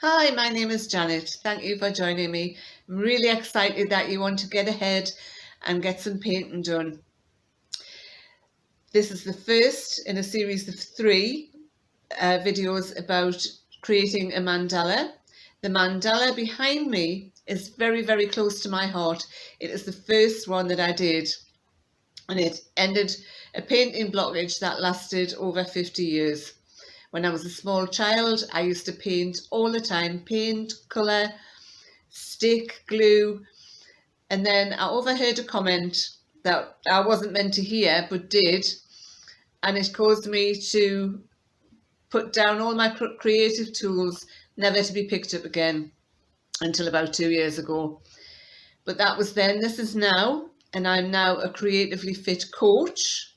Hi, my name is Janet. Thank you for joining me. I'm really excited that you want to get ahead and get some painting done. This is the first in a series of three videos about creating a mandala. The mandala behind me is very, very close to my heart. It is the first one that I did, and it ended a painting blockage that lasted over 50 years. When I was a small child, I used to paint all the time, paint, colour, stick, glue, and then I overheard a comment that I wasn't meant to hear but did, and it caused me to put down all my creative tools, never to be picked up again until about 2 years ago. But that was then. This is now, and I'm now a creatively fit coach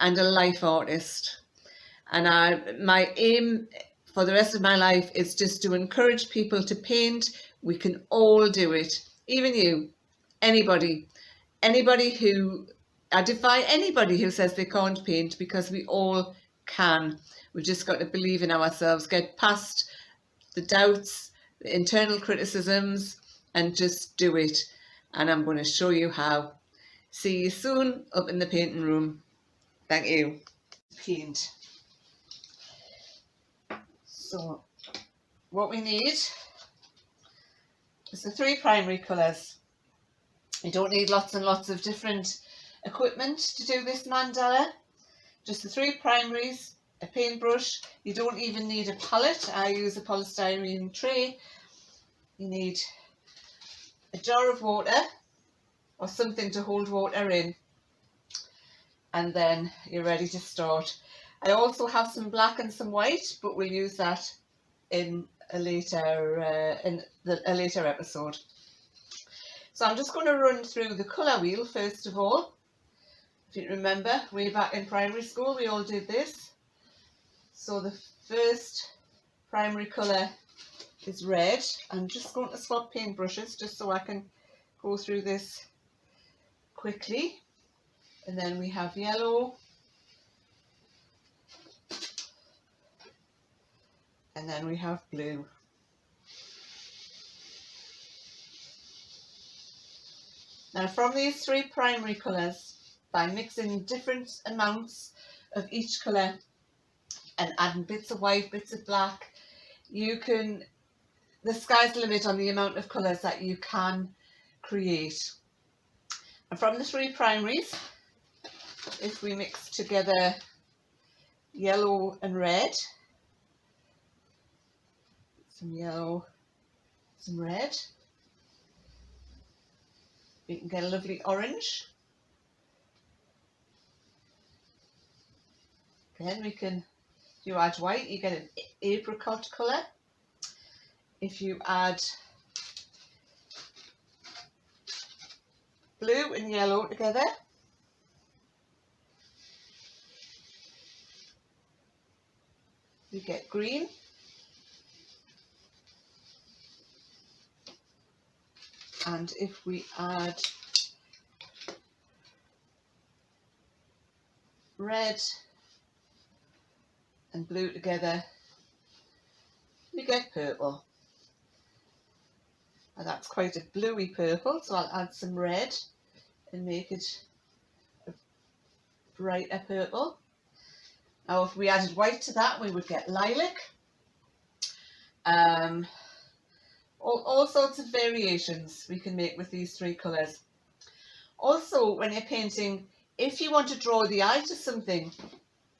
and a life artist. And my aim for the rest of my life is just to encourage people to paint. We can all do it, even you, anybody who, I defy anybody who says they can't paint, because we all can. We've just got to believe in ourselves, get past the doubts, the internal criticisms, and just do it. And I'm going to show you how. See you soon up in the painting room. Thank you. Paint. So what we need is the three primary colours. You don't need lots and lots of different equipment to do this mandala. Just the three primaries, a paintbrush. You don't even need a palette. I use a polystyrene tray. You need a jar of water or something to hold water in, and then you're ready to start. I also have some black and some white, but we'll use that in a later episode. So I'm just going to run through the colour wheel first of all. If you remember, way back in primary school we all did this. So the first primary colour is red. I'm just going to swap paintbrushes just so I can go through this quickly. And then we have yellow. And then we have blue. Now from these three primary colours, by mixing different amounts of each colour and adding bits of white, bits of black, the sky's the limit on the amount of colours that you can create. And from the three primaries, if we mix together yellow and red, some yellow, some red, we can get a lovely orange. Then we can, if you add white, you get an apricot colour. If you add blue and yellow together, you get green. And if we add red and blue together, you get purple. And that's quite a bluey purple, so I'll add some red and make it a brighter purple. Now if we added white to that, we would get lilac. All sorts of variations we can make with these three colours. Also, when you're painting, if you want to draw the eye to something,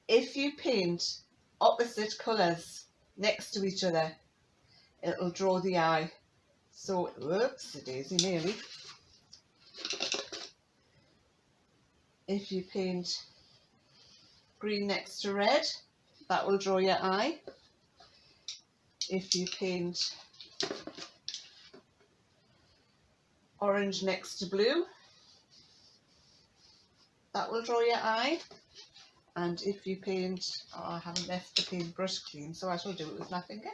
if you paint opposite colours next to each other, it'll draw the eye. So, whoops-a-daisy, nearly. If you paint green next to red, that will draw your eye. If you paint orange next to blue, that will draw your eye. And if you paint, I haven't left the paintbrush clean, so I shall do it with my finger.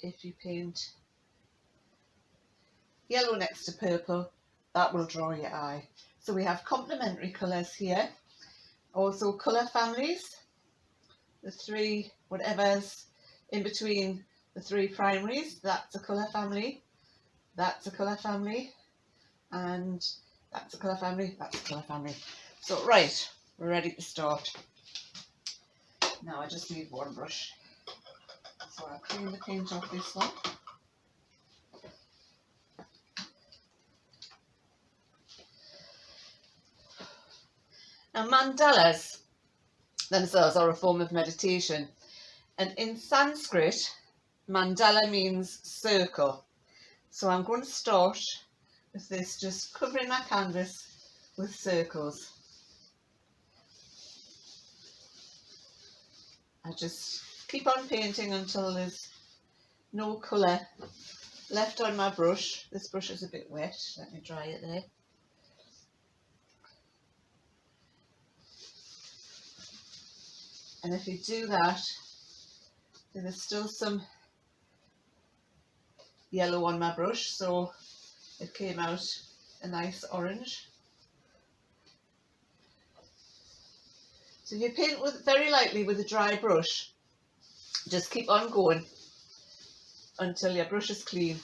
If you paint yellow next to purple, that will draw your eye. So we have complementary colours here. Also colour families, the three whatever's in between the three primaries. That's a colour family, that's a colour family, and that's a colour family, that's a colour family. So right, we're ready to start. Now I just need one brush. So I'll clean the paint off this one. Now mandalas themselves are a form of meditation, and in Sanskrit mandala means circle. So I'm going to start with this, just covering my canvas with circles. I just keep on painting until there's no colour left on my brush. This brush is a bit wet, let me dry it there. And if you do that, then there's still some yellow on my brush, so it came out a nice orange. So if you paint with very lightly with a dry brush, just keep on going until your brush is clean.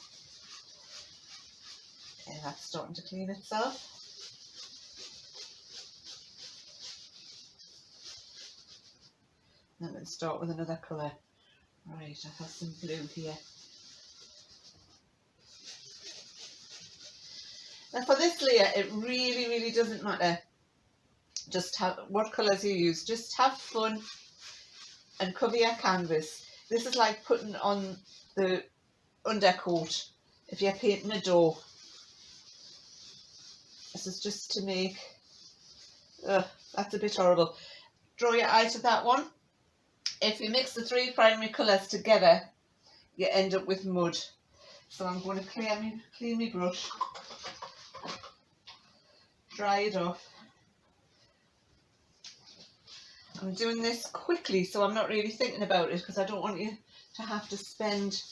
And that's starting to clean itself. And then start with another colour. Right, I have some blue here. Now for this layer, it really doesn't matter just what colours you use. Just have fun and cover your canvas. This is like putting on the undercoat if you're painting a door. This is just to make, that's a bit horrible. Draw your eye to that one. If you mix the three primary colours together, you end up with mud. So I'm going to clean my brush, dry it off. I'm doing this quickly, so I'm not really thinking about it because I don't want you to have to spend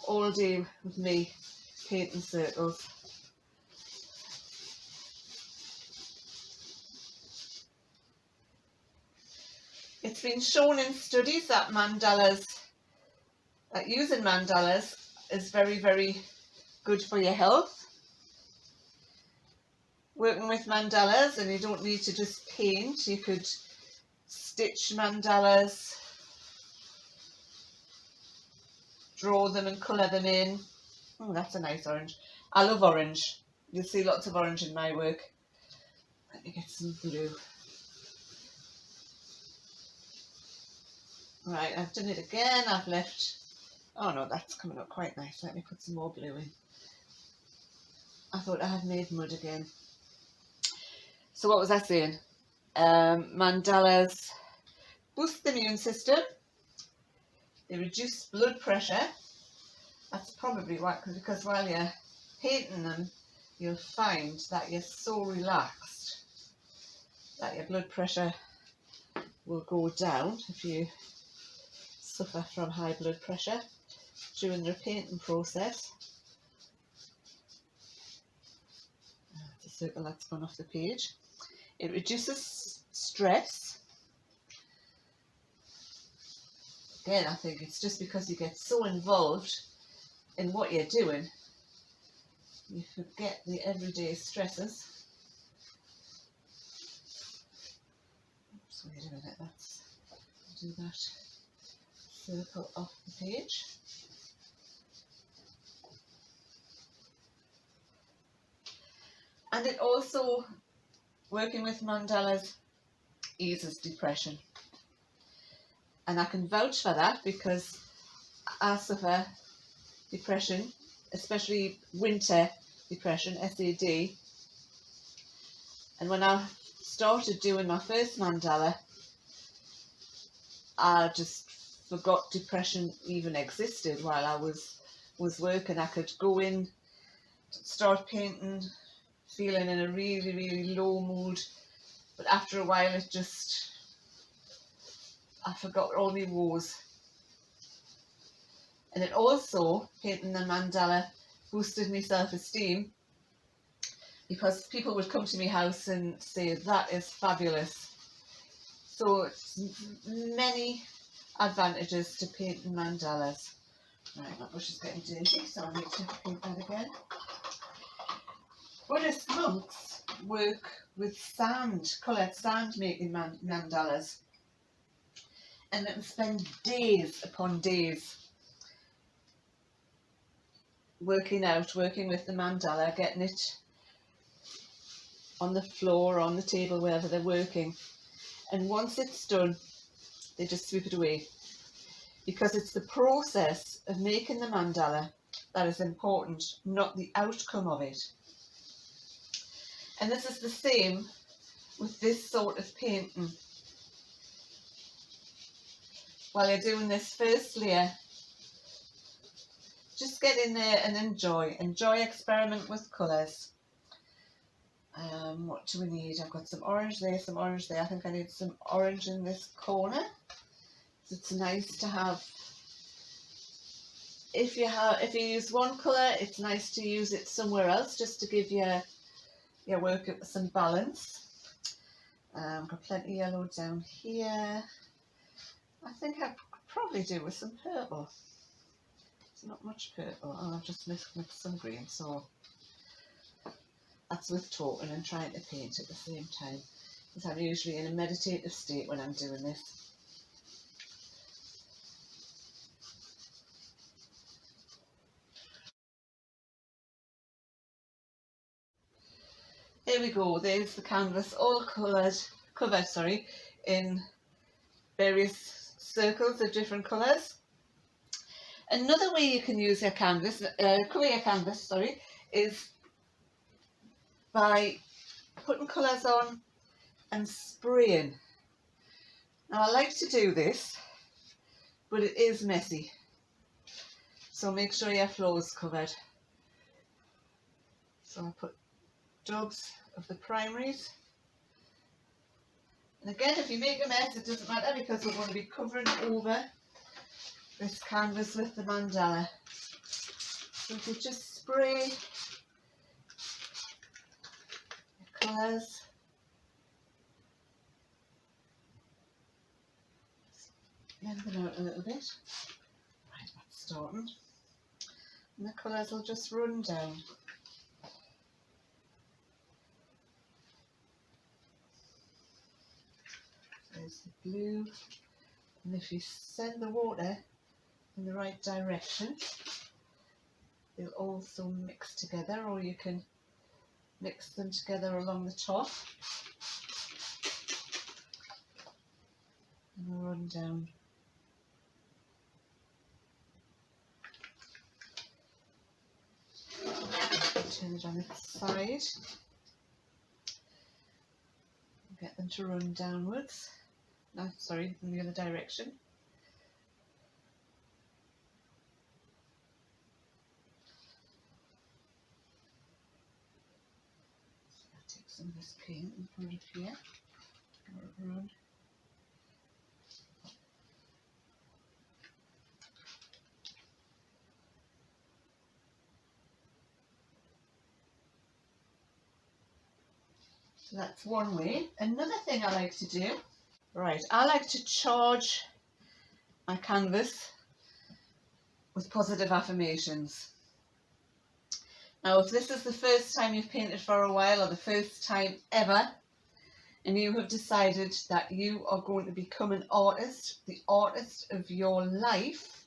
all day with me painting circles. It's been shown in studies that using mandalas is very good for your health. Working with mandalas, and you don't need to just paint, you could stitch mandalas, draw them and colour them in. Oh, that's a nice orange. I love orange. You'll see lots of orange in my work. Let me get some blue. Right, I've done it again. I've left, oh no, that's coming up quite nice. Let me put some more blue in. I thought I had made mud again. So what was I saying? Mandalas boost the immune system. They reduce blood pressure. That's probably why, because while you're painting them, you'll find that you're so relaxed that your blood pressure will go down if you suffer from high blood pressure during the painting process. That's a circle that's gone off the page. It reduces stress. Again, I think it's just because you get so involved in what you're doing, you forget the everyday stresses. Oops, wait a minute, let's do that circle off the page. And it also, working with mandalas, eases depression. And I can vouch for that because I suffer depression, especially winter depression, SAD. And when I started doing my first mandala, I just forgot depression even existed while I was working. I could go in, start painting, feeling in a really low mood, but after a while it just, I forgot all my woes. And it also, painting the mandala, boosted my self-esteem because people would come to my house and say, that is fabulous. So it's many advantages to painting mandalas. Right, my brush is getting dirty, so I need to paint that again. Buddhist monks work with sand, coloured sand making mandalas, and let them spend days upon days working with the mandala, getting it on the floor, on the table, wherever they're working. And once it's done, they just sweep it away, because it's the process of making the mandala that is important, not the outcome of it. And this is the same with this sort of painting. While you're doing this first layer, just get in there and enjoy. Enjoy, experiment with colours. What do we need? I've got some orange there, some orange there. I think I need some orange in this corner. So it's nice to have. If you use one colour, it's nice to use it somewhere else, just to give your work some balance. Got plenty of yellow down here. I think I could probably do with some purple. It's not much purple. Oh, I've just mixed some green, so that's with talking and trying to paint at the same time, because I'm usually in a meditative state when I'm doing this. Here we go, there's the canvas all covered in various circles of different colours. Another way you can use your canvas, colour your canvas, is by putting colours on and spraying. Now I like to do this, but it is messy, so make sure your floor is covered. So I put dabs of the primaries, and again, if you make a mess, it doesn't matter, because we're going to be covering over this canvas with the mandala. So if you just spray the colours, blend them out a little bit. Right, that's starting, and the colours will just run down. There's the blue, and if you send the water in the right direction, they'll also mix together, or you can mix them together along the top and run down. Turn it on its side, get them to run downwards. No, sorry, in the other direction. So I'll take some of this paint and put it here. Run. So that's one way. Another thing I like to do, right, I like to charge my canvas with positive affirmations. Now, if this is the first time you've painted for a while, or the first time ever, and you have decided that you are going to become an artist, the artist of your life,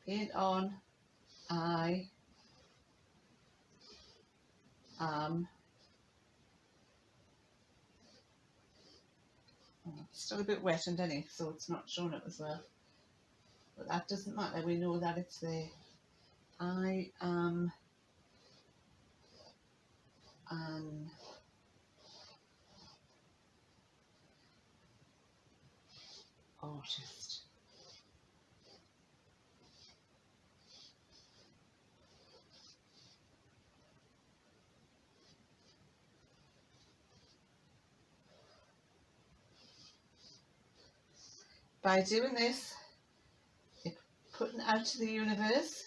paint on, I am, it's still a bit wet underneath, so it's not showing up as well, but that doesn't matter, we know that it's there. I am an artist. By doing this, you're putting out to the universe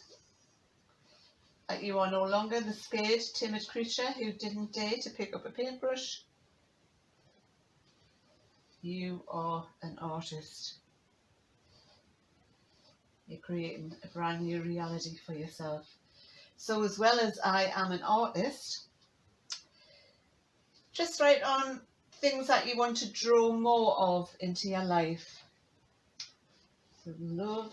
that you are no longer the scared, timid creature who didn't dare to pick up a paintbrush. You are an artist. You're creating a brand new reality for yourself. So as well as I am an artist, just write on things that you want to draw more of into your life. So love,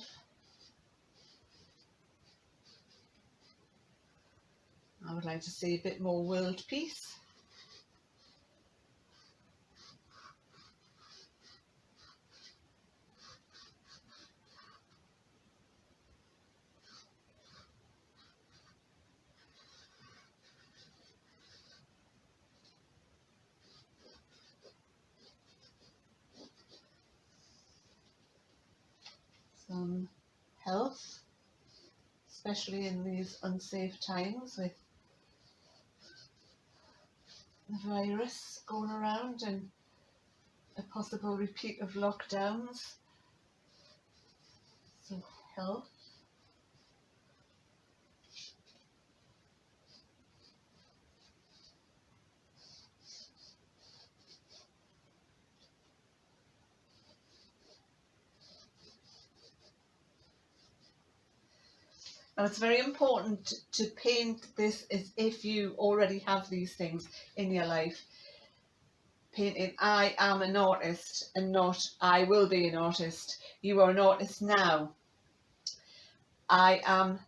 I would like to see a bit more world peace. Some health, especially in these unsafe times with the virus going around and a possible repeat of lockdowns. So health. Now it's very important to paint this as if you already have these things in your life. Painting I am an artist and not I will be an artist. You are an artist now. I am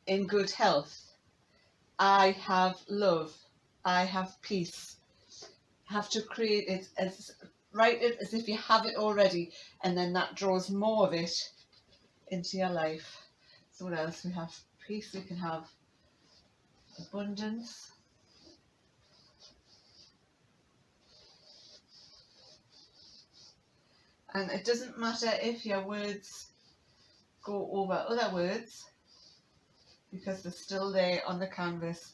in good health. I have love. I have peace. Have to create it as, write it as if you have it already, and then that draws more of it into your life. So what else? We have peace, we can have abundance. And it doesn't matter if your words go over other words, because they're still there on the canvas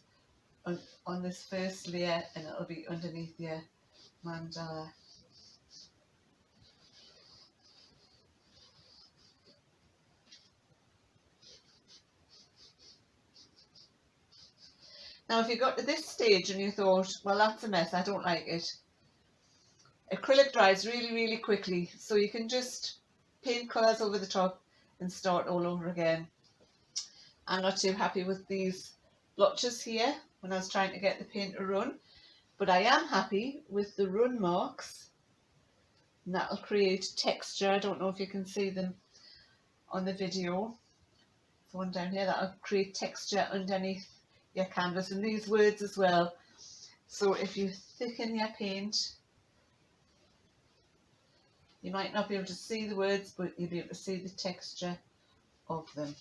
on this first layer, and it'll be underneath your mandala. Now if you got to this stage and you thought, well, that's a mess, I don't like it, acrylic dries really quickly, so you can just paint colours over the top and start all over again. I'm not too happy with these blotches here when I was trying to get the paint to run, but I am happy with the run marks, and that'll create texture. I don't know if you can see them on the video. The one down here, that'll create texture underneath your canvas, and these words as well. So if you thicken your paint, you might not be able to see the words, but you'll be able to see the texture of them.